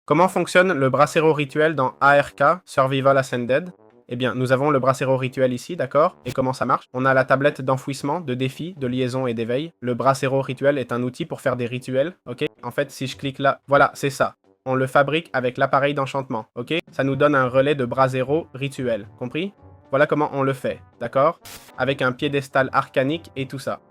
Comment fonctionne le Bracero rituel dans ARK, Survival Ascended? Eh bien, nous avons le Bracero rituel ici, d'accord? Et comment ça marche? On a la tablette d'enfouissement, de défi, de liaison et d'éveil. Le Bracero rituel est un outil pour faire des rituels, ok? En fait, si je clique là, voilà, c'est ça. On le fabrique avec l'appareil d'enchantement, ok? Ça nous donne un relais de Bracero rituel, compris? Voilà comment on le fait, d'accord? Avec un piédestal arcanique et tout ça.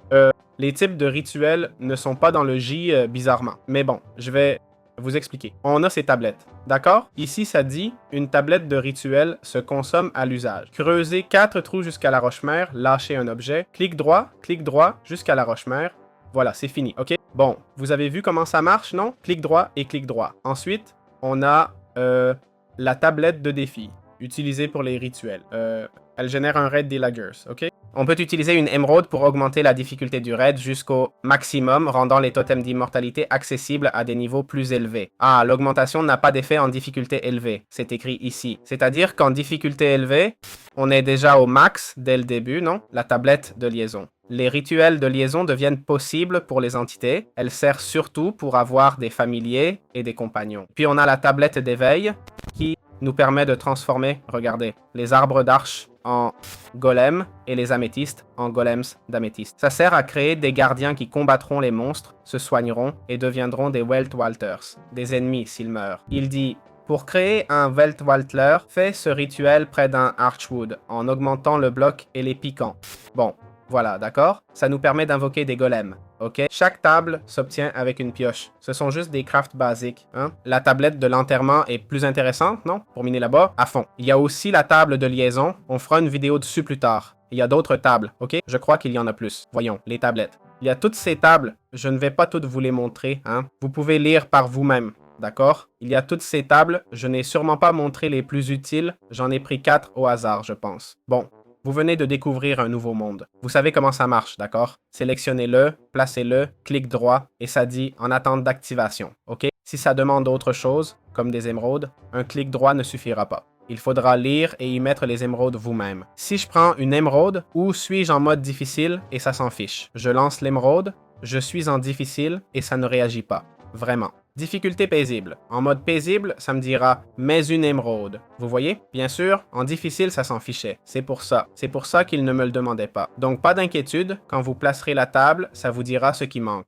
Les types de rituels ne sont pas dans le J bizarrement. Mais bon, je vais vous expliquer. On a ces tablettes, d'accord? Ici, ça dit « Une tablette de rituel se consomme à l'usage. Creusez 4 trous jusqu'à la roche-mère, lâchez un objet, clic droit jusqu'à la roche-mère. Voilà, c'est fini, ok? Bon, vous avez vu comment ça marche, non? Clic droit et clic droit. Ensuite, on a la tablette de défi, utilisée pour les rituels. Elle génère un raid des laggers, ok? On peut utiliser une émeraude pour augmenter la difficulté du raid jusqu'au maximum, rendant les totems d'immortalité accessibles à des niveaux plus élevés. Ah, l'augmentation n'a pas d'effet en difficulté élevée, c'est écrit ici. C'est-à-dire qu'en difficulté élevée, on est déjà au max dès le début, non? La tablette de liaison. Les rituels de liaison deviennent possibles pour les entités. Elle sert surtout pour avoir des familiers et des compagnons. Puis on a la tablette d'éveil qui nous permet de transformer, regardez, les arbres d'arche en golems et les améthystes en golems d'améthyste. Ça sert à créer des gardiens qui combattront les monstres, se soigneront et deviendront des Weltwalters, des ennemis s'ils meurent. Il dit « Pour créer un Weltwalter, fais ce rituel près d'un Archwood en augmentant le bloc et les piquants. » Bon, voilà, d'accord? Ça nous permet d'invoquer des golems. Ok? Chaque table s'obtient avec une pioche. Ce sont juste des crafts basiques. Hein? La tablette de l'enterrement est plus intéressante, non? Pour miner là-bas, à fond. Il y a aussi la table de liaison. On fera une vidéo dessus plus tard. Il y a d'autres tables, ok? Je crois qu'il y en a plus. Voyons, les tablettes. Il y a toutes ces tables. Je ne vais pas toutes vous les montrer. Hein? Vous pouvez lire par vous-même. D'accord? Il y a toutes ces tables. Je n'ai sûrement pas montré les plus utiles. J'en ai pris 4 au hasard, je pense. Bon. Vous venez de découvrir un nouveau monde. Vous savez comment ça marche, d'accord? Sélectionnez-le, placez-le, clic droit, et ça dit « En attente d'activation ». OK? Si ça demande autre chose, comme des émeraudes, un clic droit ne suffira pas. Il faudra lire et y mettre les émeraudes vous-même. Si je prends une émeraude, où suis-je en mode difficile et ça s'en fiche? Je lance l'émeraude, je suis en difficile et ça ne réagit pas. Vraiment. Difficulté paisible. En mode paisible, ça me dira « mais une émeraude ». Vous voyez? Bien sûr, en difficile, ça s'en fichait. C'est pour ça. C'est pour ça qu'il ne me le demandait pas. Donc pas d'inquiétude, quand vous placerez la table, ça vous dira ce qui manque.